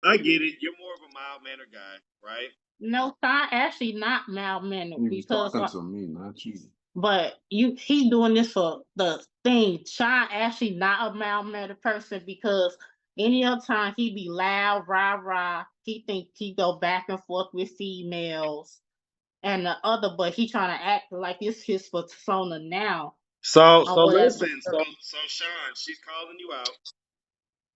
I get it. You're more of a mild mannered guy, right? No, Sean actually not malmannered He was because talking to me, not you. but he's doing this for the thing. Sean actually not a malmannered person because any other time he be loud, rah rah. He think he go back and forth with females and the other, but he trying to act like it's his persona now or So whatever. listen, so Sean, she's calling you out.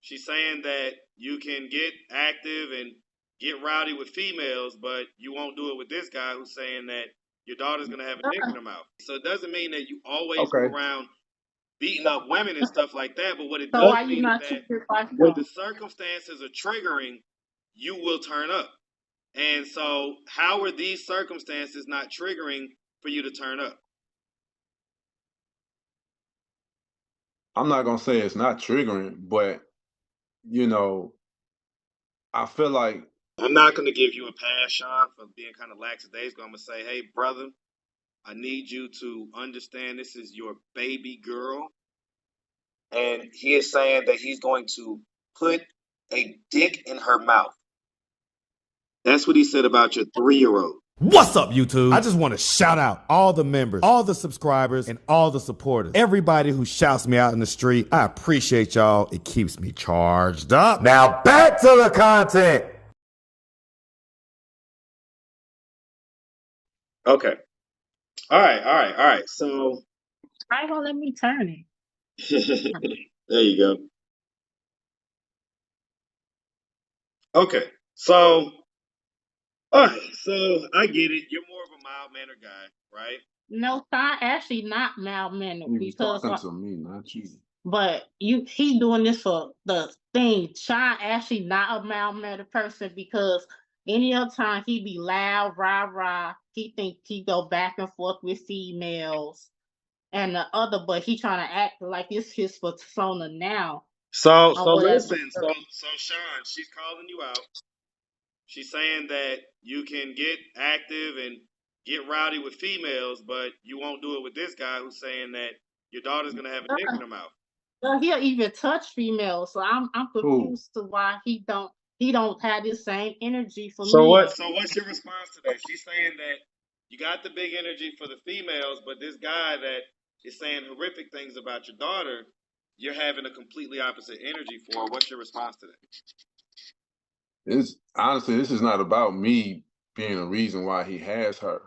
She's saying that you can get active and get rowdy with females, but you won't do it with this guy who's saying that your daughter's gonna have a dick in her mouth. So it doesn't mean that you always go Okay. around beating up women and stuff like that. But what it So does why you mean is not that triggered by when the him? circumstances are triggering, you will turn up. And so, how are these circumstances not triggering for you to turn up? I'm not gonna say it's not triggering, but you know, I feel like I'm not going to give you a pass, Sean, for being kind of lackadaisical. I'm going to say, hey, brother, I need you to understand this is your baby girl. And he is saying that he's going to put a dick in her mouth. That's what he said about your 3-year-old. What's up, YouTube? I just want to shout out all the members, all the subscribers, and all the supporters. Everybody who shouts me out in the street, I appreciate y'all. It keeps me charged up. Now back to the content. Okay. All right. So, Why won't let me turn it? there you go. Okay. So, all right. So, I get it. You're more of a mild mannered guy, right? No, Sean actually not malmannered he was because talking to me, not you. but he's doing this for the thing. Sean actually not a malmannered person because any other time he be loud, rah rah. He think he go back and forth with females and the other, but he trying to act like it's his persona now or So whatever. listen. So Sean, she's calling you out. She's saying that you can get active and get rowdy with females, but you won't do it with this guy who's saying that your daughter's gonna have a dick in her mouth. Well, he'll even touch females, so I'm Who? confused to why he don't have the same energy for So me. what? So what's your response to that? She's saying that you got the big energy for the females, but this guy that is saying horrific things about your daughter, you're having a completely opposite energy for. What's your response to that? It's honestly, this is not about me being a reason why he has her.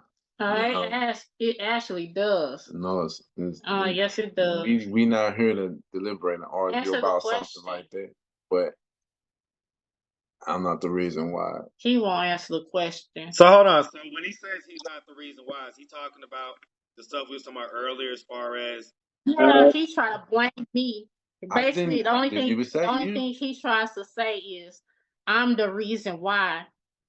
It actually does. No, Yes, it does. we not here to deliberate and argue Answer the about something question. like that. But I'm not the reason why. He won't answer the question. So hold on. So when he says he's not the reason why, is he talking about the stuff we was talking about earlier, as far as Yeah, he try to blame me. I Basically, didn't even say the only you. thing he tries to say is I'm the reason why,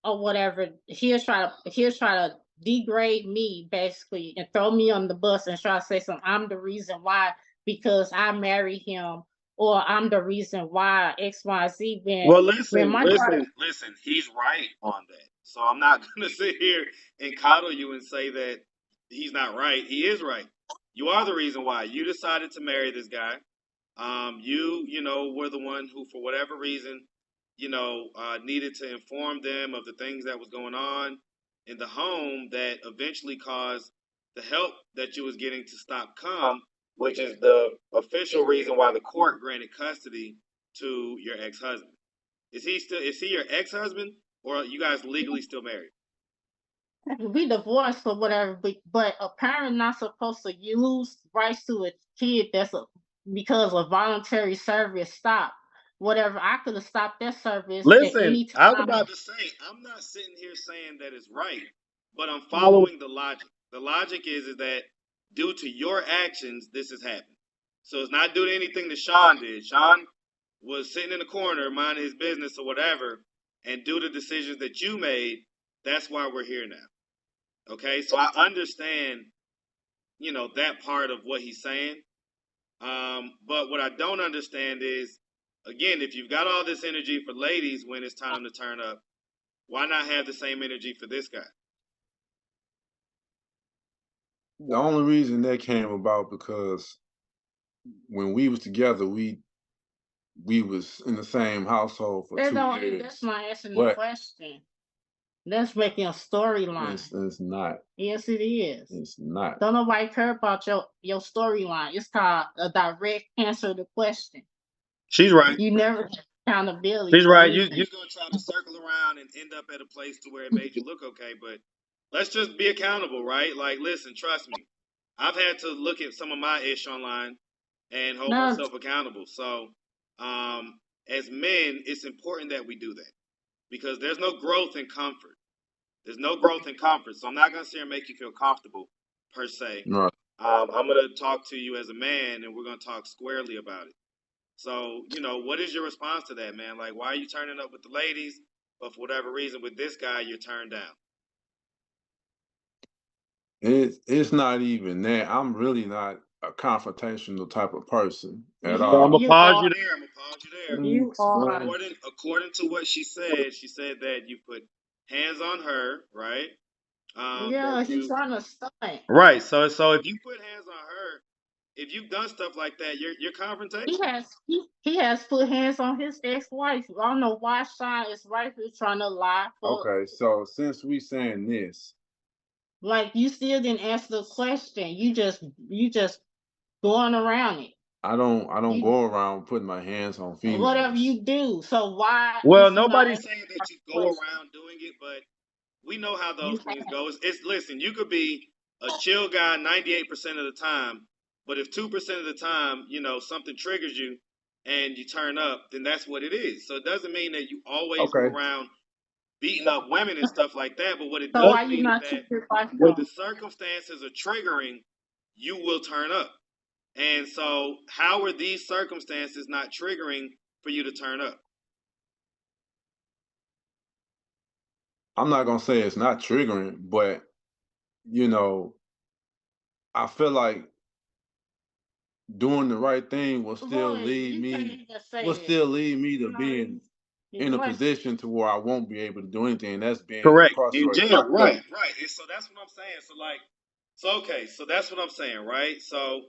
or whatever. He'll try to degrade me basically and throw me on the bus and try to say something. I'm the reason why because I married him, or I'm the reason why XYZ. well, When my daughter, listen. He's right on that. So I'm not gonna sit here and coddle you and say that he's not right. He is right. You are the reason why you decided to marry this guy. You know, were the one who, for whatever reason, needed to inform them of the things that was going on in the home that eventually caused the help that you was getting to stop come, which is the official reason why the court granted custody to your ex-husband. Is he your ex-husband, or are you guys legally still married? we divorced or whatever, but a parent not supposed to use rights to a kid because a voluntary service stopped. Whatever, I could have stopped that service at Listen, any I was time. about to say, I'm not sitting here saying that it's right, but I'm following the logic. The logic is that due to your actions, this has happened. So it's not due to anything that Sean did. Sean was sitting in the corner, minding his business or whatever, and due to decisions that you made, that's why we're here now. Okay, so I understand, that part of what he's saying. But what I don't understand is, again, if you've got all this energy for ladies when it's time to turn up, why not have the same energy for this guy? The only reason that came about because when we was together, we we was in the same household for That 2 don't. years. That's not answering the But question. That's making a storyline. it's not. Yes, it is. It's not. Don't nobody care about your storyline. It's called a direct answer to the question. She's right. You never get accountability. She's for right. anything. You're gonna try to circle around and end up at a place to where it made you look okay, but let's just be accountable, right? Like, listen, trust me. I've had to look at some of my ish online and hold No, myself accountable. So, as men, it's important that we do that because there's no growth in comfort. There's no growth in comfort. So I'm not gonna sit here and make you feel comfortable per se. Right. I'm gonna talk to you as a man, and we're gonna talk squarely about it. So, what is your response to that, man? Like, why are you turning up with the ladies, but for whatever reason, with this guy, you're turned down? It's not even that. I'm really not a confrontational type of person at So I'm all. gonna you pause you are. there. I'm gonna pause you there. You are. According to what she said that you put hands on her, right? Yeah, That he's you trying to stunt. right. So if you put hands on her, if you've done stuff like that, you're confrontational. He has put hands on his ex-wife. I don't know why Sean is right here trying to lie for. Okay, so since we saying this, Like, you still didn't answer the question. You just going around it. I don't You go around putting my hands on whatever females. you do. So why Well, is he not nobody's answering saying the that you go question? around doing it, but we know how You those things have. go. Listen, you could be a chill guy 98% of the time, but if 2% of the time, something triggers you and you turn up, then that's what it is. So it doesn't mean that you always go Okay. around beating up women and stuff like that. But what it So does why you mean is not that triggered by when the him? circumstances are triggering, you will turn up. And so, how are these circumstances not triggering for you to turn up? I'm not gonna say it's not triggering, but you know, I feel like doing the right thing Boy, you can't even will say it. still lead me to You know, being your in a question. position to where I won't be able to do anything, and that's being Correct. In incarcerated, jail, locked up. right. And so that's what I'm saying. So that's what I'm saying, right? So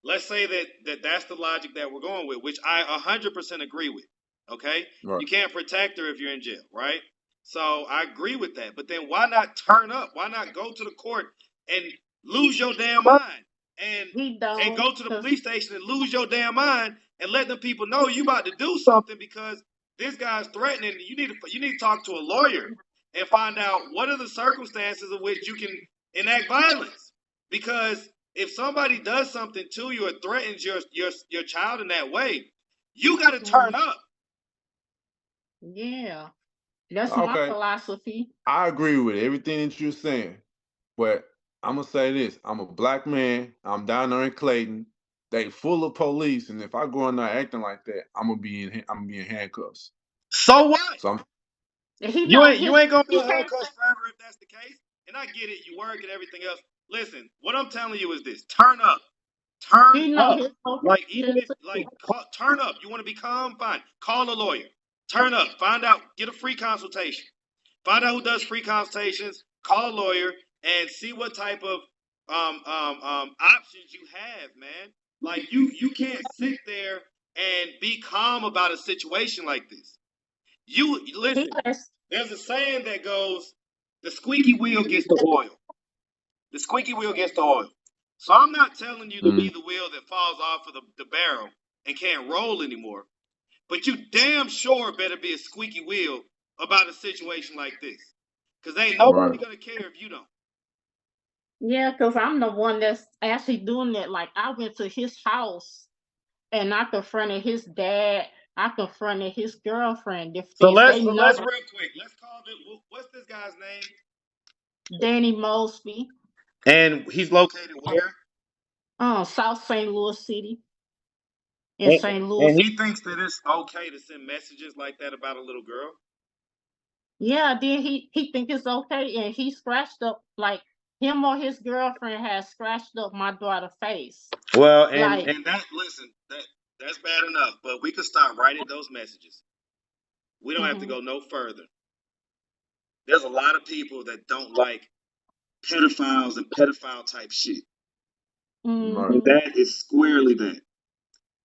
let's say that's the logic that we're going with, which I 100% agree with. Okay, Right. you can't protect her if you're in jail, right? So I agree with that. But then why not turn up? Why not go to the court and lose your damn mind and He don't, go to the cause police station and lose your damn mind and let them people know you about to do something because this guy's threatening. You need to talk to a lawyer and find out what are the circumstances in which you can enact violence. Because if somebody does something to you or threatens your child in that way, you got to turn up. yeah, that's my Okay, philosophy. I agree with everything that you're saying, but I'm gonna say this: I'm a black man. I'm down there in Clayton. They full of police, and if I go in there acting like that, I'm gonna be in handcuffs. So what? So I'm He You know ain't you his. ain't gonna be He in can't. handcuffs forever if that's the case. And I get it, you work and everything else. Listen, what I'm telling you is this: turn up, turn He know up. his Like even location if too. turn up. You want to be calm? Fine. Call a lawyer. Turn up. Find out. Get a free consultation. Find out who does free consultations. Call a lawyer and see what type of options you have, man. Like you can't sit there and be calm about a situation like this. You He listen. has. There's a saying that goes, "The squeaky wheel gets the oil." The squeaky wheel gets the oil. So I'm not telling you to be the wheel that falls off of the barrel and can't roll anymore. But you damn sure better be a squeaky wheel about a situation like this. Because ain't nobody right. going to care if you don't. Yeah, because I'm the one that's actually doing it. Like, I went to his house and I confronted his dad. I confronted his girlfriend. If So they let's say so no, let's real quick. Let's call it. What's this guy's name? Danny Mosby, And he's located where? South St. Louis City in And, St. Louis. and he thinks that it's okay to send messages like that about a little girl. Yeah, then he think it's okay, and he scratched up like him or his girlfriend has scratched up my daughter's face. Well, Like, and that listen, that's bad enough, but we could start writing those messages. We don't have to mhm, go no further. There's a lot of people that don't like pedophiles and pedophile type shit. Right. And mhm. that is squarely that.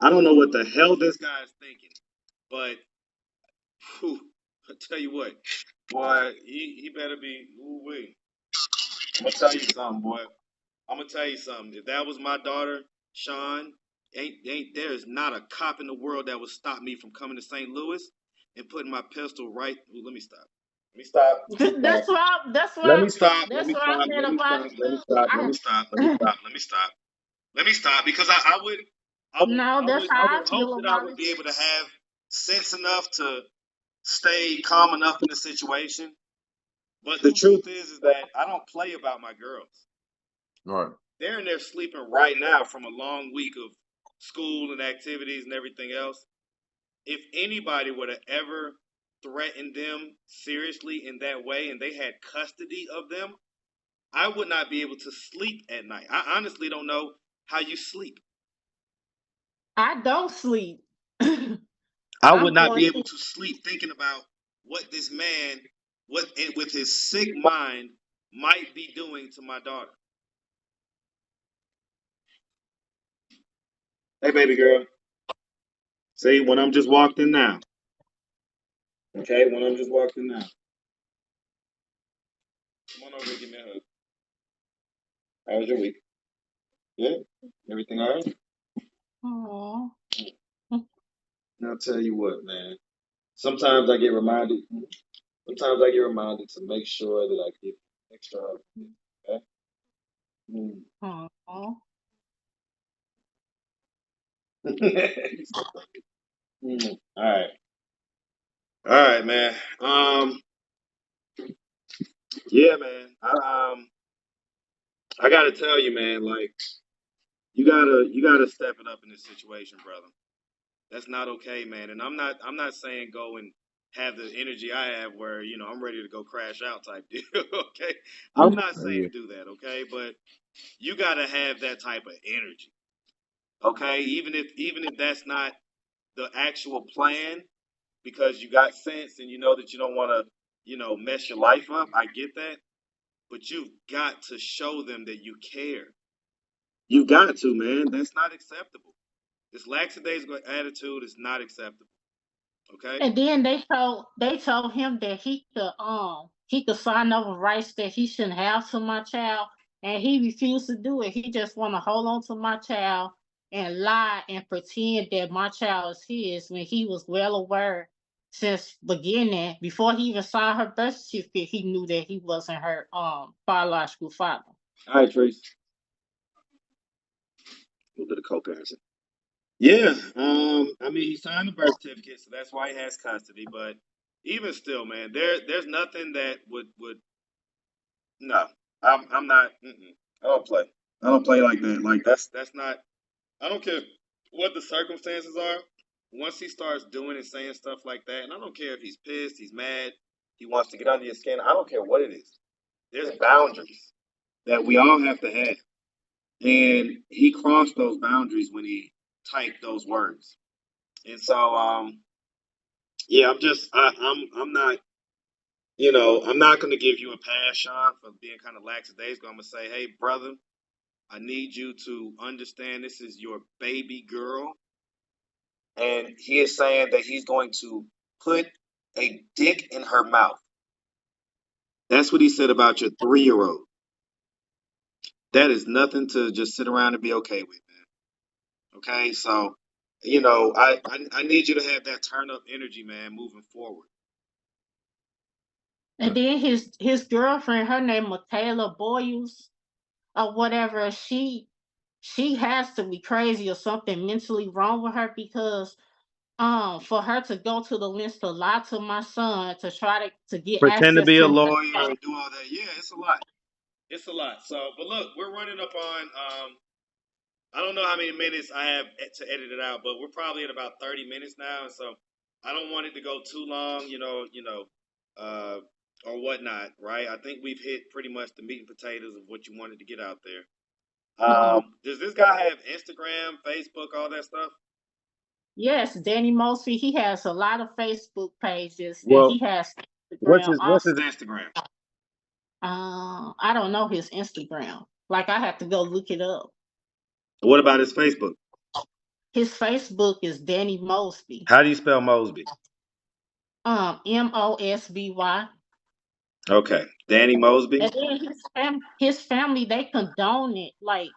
I don't know what the hell this guy is thinking. But whew, I tell you what, boy, he better be. Ooh wee. I'm gonna tell you something, boy. I'm gonna tell you something. If that was my daughter, Sean, ain't there's not a cop in the world that would stop me from coming to St. Louis and putting my pistol right. Ooh, let me stop. Let me stop. Let me stop. That's why. That's Let why. me stop. Let That's me what I stop. said Let me about stop. it Let me too. stop. Let me stop. Let me stop. Let me stop. Let me stop because No, that's I how I would hope feel that I about would it. be able to have sense enough to stay calm enough in the situation. But the truth is that I don't play about my girls. Right. They're in there sleeping right now from a long week of school and activities and everything else. If anybody would have ever threatened them seriously in that way and they had custody of them, I would not be able to sleep at night. I honestly don't know how you sleep. I don't sleep. I would I'm not going be able to. to sleep thinking about what this man, with his sick mind, might be doing to my daughter. Hey, baby girl. See, when I'm just walked in now. Okay, when I'm just walked in now. Come on over here, give me a hug. How was your week? Good? Everything all right? Oh, Now, I'll tell you what, man. Sometimes I get reminded. Sometimes I get reminded to make sure that I get extra hug. Okay? Mm. oh. All right. All right, man. Yeah, man. I gotta tell you, man. Like, you gotta step it up in this situation, brother. That's not okay, man. And I'm not saying go and have the energy I have where, I'm ready to go crash out type deal. Okay. I'm not Yeah. saying do that, okay? But you gotta have that type of energy. Okay? Even if that's not the actual plan, because you got sense and you know that you don't wanna, mess your life up. I get that. But you've got to show them that you care. You've got to, man. That's not acceptable. This lackadaisical attitude is not acceptable. Okay? And then they told him that he could sign over rights that he shouldn't have to my child, and he refused to do it. He just want to hold on to my child and lie and pretend that my child is his when he was well aware since beginning before he even saw her birth certificate. He knew that he wasn't her biological father. All right, Trace. A little bit of co-parenting. Yeah. I mean, he signed the birth certificate, so that's why he has custody. But even still, man, there's nothing that would no. I'm not. I don't play. I don't play like that. Like that's not. I don't care what the circumstances are. Once he starts doing and saying stuff like that, and I don't care if he's pissed, he's mad, he wants to get under your skin. I don't care what it is. There's boundaries that we all have to have, and he crossed those boundaries when he typed those words. And so, yeah, I'm not, I'm not going to give you a pass, Sean, for being kind of lackadaisical. I'm going to say, hey, brother, I need you to understand this is your baby girl. And he is saying that he's going to put a dick in her mouth. That's what he said about your 3-year-old. That is nothing to just sit around and be okay with, man. Okay, so I need you to have that turn up energy, man, moving forward. And then his girlfriend, her name Michaela Boyles or whatever, she has to be crazy or something mentally wrong with her because for her to go to the lengths to lie to my son to try to get Pretend to access be a to lawyer and do all that. Yeah, it's a lot. It's a lot. So, but look, we're running up on. I don't know how many minutes I have to edit it out, but we're probably at about 30 minutes now, and so I don't want it to go too long, uh, or whatnot, right? I think we've hit pretty much the meat and potatoes of what you wanted to get out there. Mhm. Does this guy have Instagram, Facebook, all that stuff? Yes, Danny Mosby, he has a lot of Facebook pages and Well, he has what's Instagram his also. Instagram? I don't know his Instagram. Like I have to go look it up. What about his Facebook? His Facebook is Danny Mosby. How do you spell Mosby? Mosby. Okay, Danny Mosby. And then his family, they condone it. Like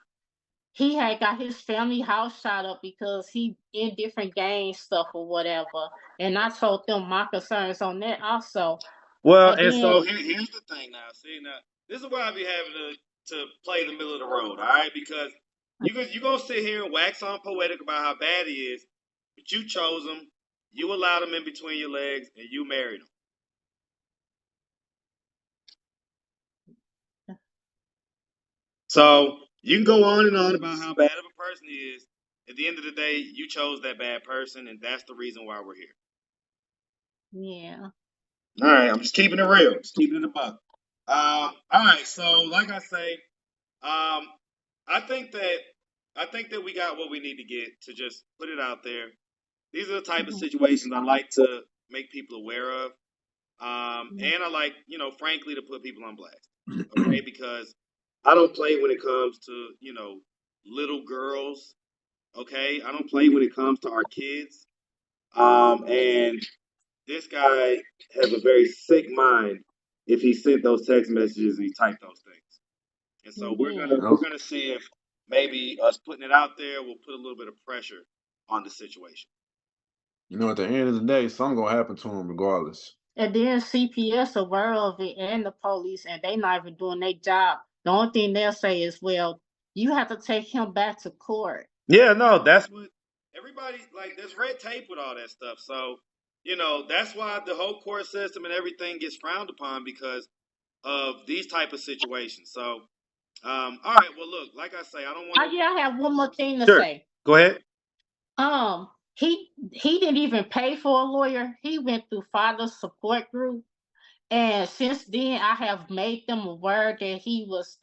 he had got his family house shot up because he in different gang stuff or whatever. And I told them my concerns on that also. Well, And and then so here's the thing now. See, now this is why I be having to play the middle of the road, all right? Because you gonna sit here and wax on poetic about how bad he is, but you chose him, you allowed him in between your legs, and you married him. So you can go on and on about how bad of a person he is. At the end of the day, you chose that bad person, and that's the reason why we're here. yeah. All right, I'm just keeping it real, just keeping it a buck. All right, so like I say, I think that we got what we need to get to just put it out there. These are the type of situations I like to make people aware of, and I like, frankly, to put people on blast. Okay, because I don't play when it comes to little girls. Okay, I don't play when it comes to our kids. And this guy has a very sick mind if he sent those text messages and he typed those things. And so we're Yeah. gonna see if maybe us putting it out there will put a little bit of pressure on the situation. At the end of the day, something gonna happen to him regardless. And then CPS aware of it and the police, and they not even doing their job. The only thing they'll say is, well, you have to take him back to court. Yeah, no, that's what everybody like. There's red tape with all that stuff, so that's why the whole court system and everything gets frowned upon because of these type of situations. So, all right, well, look, like I say, I don't want to. Yeah, I have one more thing to Sure, say. go ahead. He didn't even pay for a lawyer. He went through father support group, and since then I have made them aware that he was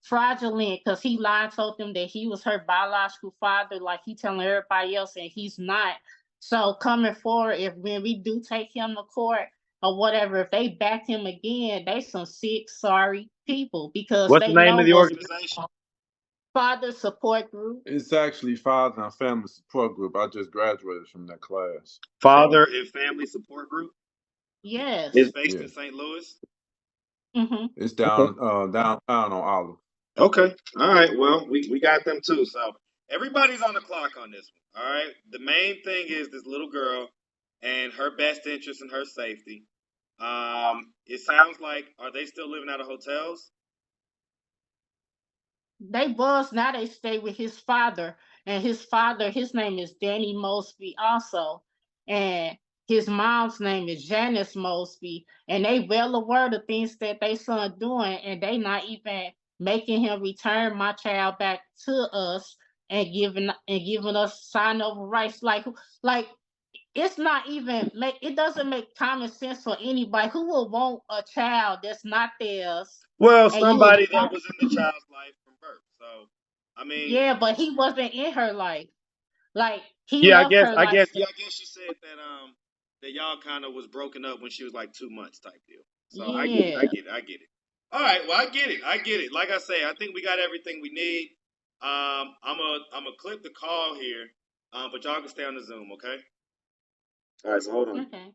fraudulent because he lied, told them that he was her biological father, like he telling everybody else, and he's not. So coming forward, if when we do take him to court or whatever, if they back him again, they some sick, sorry people because What's the they name know of the what's organization? father support group. It's actually Father and Family Support Group. I just graduated from that class. Father and Family Support Group. It's Yes. based Yeah. in St. Louis. Mm-hmm. It's Okay. downtown on Olive. Okay. All right. Well, we got them too. So everybody's on the clock on this one. All right. The main thing is this little girl and her best interest and her safety. It sounds like are they still living out of hotels? They was now they stay with his father, and his father, his name is Danny Mosby also, and his mom's name is Janice Mosby, and they well aware of things that they son doing, and they not even making him return my child back to us and giving us sign over rights like it's not even make it doesn't make common sense for anybody who will want a child that's not theirs Well, and you would somebody that was in the child's life from birth. So, I mean, yeah, but he wasn't in her life. Like he yeah, left her like I guess you said that y'all kind of was broken up when she was like 2 months type deal. So yeah. I get it. All right, well, I get it. Like I say, I think we got everything we need. I'm a clip the call here, but y'all can stay on the Zoom, okay? All right, so hold on. Okay.